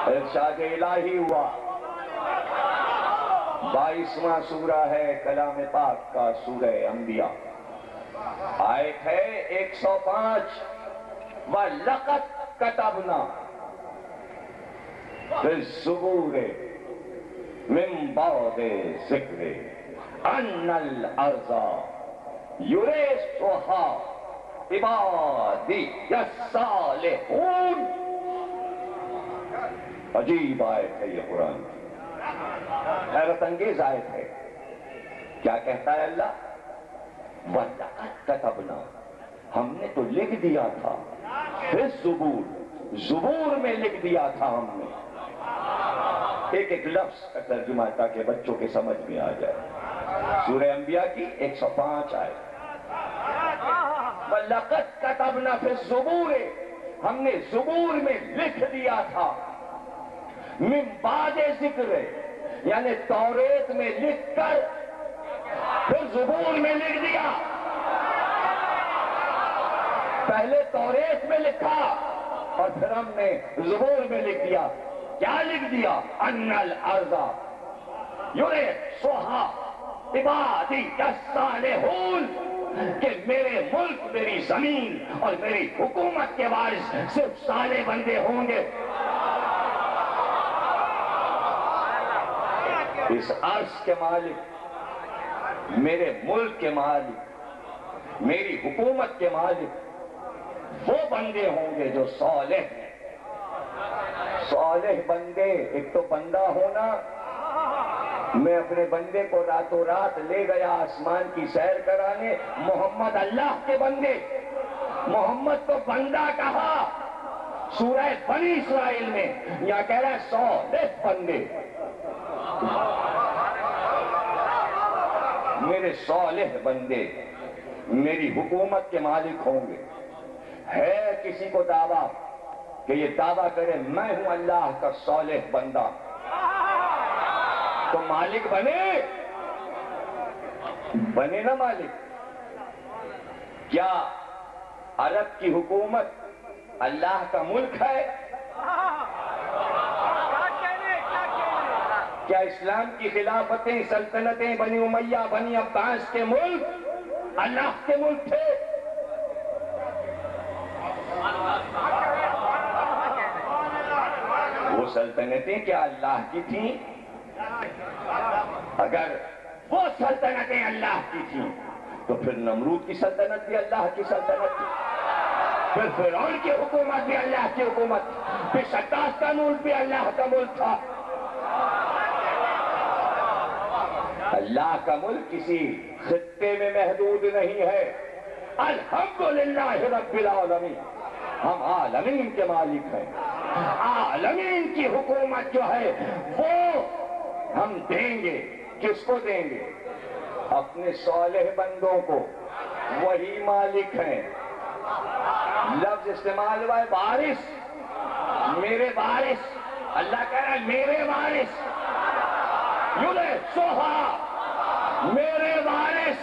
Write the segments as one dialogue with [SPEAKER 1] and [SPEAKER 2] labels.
[SPEAKER 1] ارشاد الہی ہوا۔ 22واں سورہ ہے کلام پاک کا، سورہ انبیاء، آیت ہے 105۔ وَلَقَدْ كَتَبْنَا فِي الزُّبُورِ مِن بَعْدِ ذِكْرِ أَنَّ الْأَرْضَ يُرِثُهَا عِبَادِيَ الصَّالِحُونَ۔ عجیب آیت ہے یہ قرآن کی، حیرت انگیز آیت ہے۔ کیا کہتا ہے اللہ؟ وَلَقَدْ كَتَبْنَا، ہم نے تو لکھ دیا تھا، پھر زبور میں لکھ دیا تھا ہم نے۔ ایک ایک لفظ کا ترجمہ تاکہ بچوں کے سمجھ میں آ جائے۔ سورہ انبیاء کی 105 آیت۔ وَلَقَدْ كَتَبْنَا فِي الزُّبُورِ، ہم نے زبور میں لکھ دیا تھا، من بعد ذکر، یعنی توریت میں لکھ کر پھر زبور میں لکھ دیا۔ پہلے توریت میں لکھا اور پھر ہم نے زبور میں لکھ دیا۔ کیا لکھ دیا؟ ان الارض یرثھا عبادی الصالحون، کہ میرے ملک، میری زمین اور میری حکومت کے وارث صرف صالح بندے ہوں گے۔ اس عرض کے مالک، میرے ملک کے مالک، میری حکومت کے مالک وہ بندے ہوں گے جو صالح ہیں۔ صالح بندے، ایک تو بندہ ہونا، میں اپنے بندے کو راتوں رات لے گیا آسمان کی سیر کرانے، محمد اللہ کے بندے، محمد کو بندہ کہا سورہ بنی اسرائیل میں، یا کہہ رہا ہے صالح بندے، میرے صالح بندے میری حکومت کے مالک ہوں گے۔ ہے کسی کو دعویٰ کہ یہ دعویٰ کرے میں ہوں اللہ کا صالح بندہ تو مالک بنے نا مالک؟ کیا عرب کی حکومت اللہ کا ملک ہے؟ کیا اسلام کی خلافتیں، سلطنتیں، بنی امیہ، بنی عباس کے ملک اللہ کے ملک تھے؟ وہ سلطنتیں کیا اللہ کی تھیں؟ اگر وہ سلطنتیں اللہ کی تھیں تو پھر نمرود کی سلطنت بھی اللہ کی سلطنت تھی، پھر فرعون کی حکومت بھی اللہ کی حکومت، پھر شداد کا ملک بھی اللہ کا ملک تھا۔ اللہ کا ملک کسی خطے میں محدود نہیں ہے۔ الحمدللہ رب العالمین، ہم عالمین کے مالک ہیں۔ عالمین کی حکومت جو ہے وہ ہم دیں گے۔ کس کو دیں گے؟ اپنے صالح بندوں کو، وہی مالک ہیں۔ لفظ استعمال ہوا ہے وارث، میرے وارث، اللہ کہہ رہا ہے میرے وارث، یرثھا، میرے وارث۔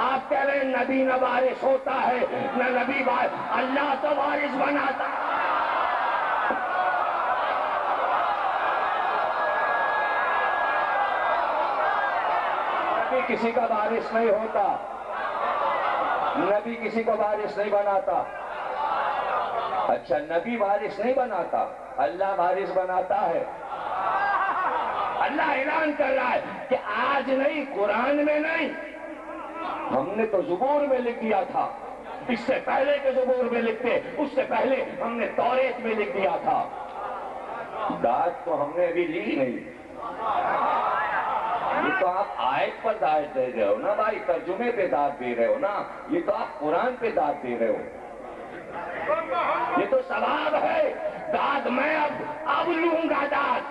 [SPEAKER 1] آپ کہہ رہے ہیں نبی نہ وارث ہوتا ہے نہ نبی وارث، اللہ تو وارث بناتا ہے۔ نبی کسی کا وارث نہیں ہوتا، نبی کسی کو وارث نہیں بناتا۔ اچھا، نبی وارث نہیں بناتا، اللہ وارث بناتا ہے۔ اللہ اعلان کر رہا ہے کہ آج نہیں، قرآن میں نہیں، ہم نے تو زبور میں لکھ دیا تھا، اس سے پہلے کے زبور میں لکھتے، اس سے پہلے ہم نے توریت میں لکھ دیا تھا۔ داد تو ہم نے ابھی لی نہیں، یہ تو آپ آیت پر داد دے رہے ہو نا بھائی، ترجمے پہ داد دے رہے ہو نا، یہ تو آپ قرآن پہ داد دے رہے ہو، یہ تو ثواب ہے۔ داد میں اب لوں گا، داد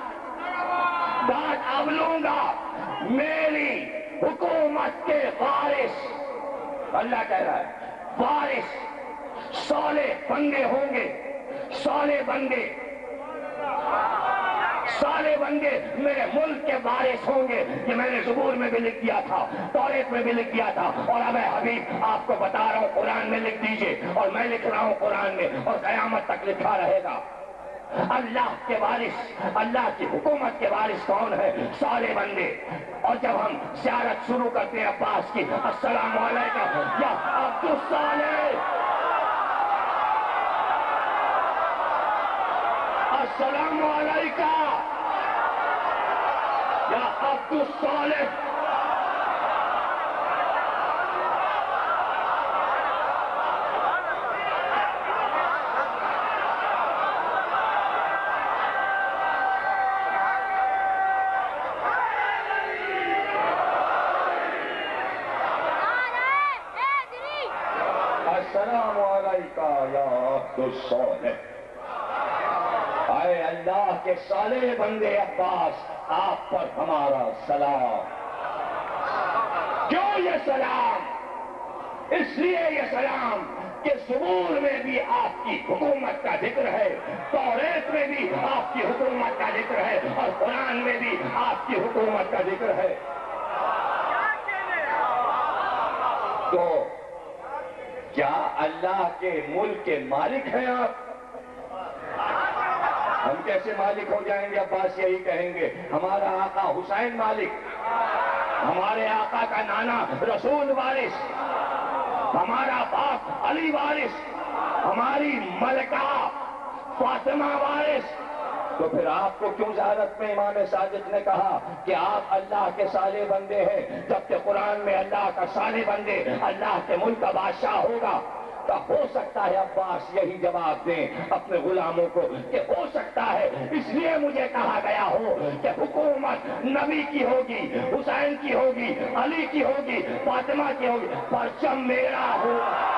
[SPEAKER 1] اب لوں گا، میری حکومت کے وارث، اللہ کہہ رہا ہے وارث صالح بندے ہوں گے، صالح بندے میرے ملک کے وارث ہوں گے۔ یہ میں نے زبور میں بھی لکھ دیا تھا، توریت میں بھی لکھ دیا تھا، اور اب حبیب آپ کو بتا رہا ہوں قرآن میں لکھ دیجئے، اور میں لکھ رہا ہوں قرآن میں، اور قیامت تک لکھا رہے گا۔ اللہ کے وارث، اللہ کی حکومت کے وارث کون ہے؟ صالح بندے۔ اور جب ہم زیارت شروع کرتے ہیں عباس کی، السلام علیکم یا عبد الصالح، السلام علیکم یا عبد الصالح، السلام علیکم یا عبد الصالح۔ اے اللہ کے صالح بندے عباس، آپ پر ہمارا سلام۔ کیوں یہ سلام؟ اس لیے یہ سلام کہ زبور میں بھی آپ کی حکومت کا ذکر ہے، توریت میں بھی آپ کی حکومت کا ذکر ہے، اور قرآن میں بھی آپ کی حکومت کا ذکر ہے۔ تو کیا اللہ کے ملک کے مالک ہیں آپ؟ ہم کیسے مالک ہو جائیں گے؟ عباس یہی کہیں گے، ہمارا آقا حسین مالک، ہمارے آقا کا نانا رسول وارث، ہمارا باپ علی وارث، ہماری ملکہ فاطمہ وارث۔ تو پھر آپ کو کیوں زیارت میں امام صادق نے کہا کہ آپ اللہ کے صالح بندے ہیں، جبکہ قرآن میں اللہ کا صالح بندے اللہ کے ملک کا بادشاہ ہوگا؟ تو ہو سکتا ہے عباس یہی جواب دیں اپنے غلاموں کو کہ ہو سکتا ہے اس لیے مجھے کہا گیا ہو کہ حکومت نبی کی ہوگی، حسین کی ہوگی، علی کی ہوگی، فاطمہ کی ہوگی، پرچم میرا ہوگا۔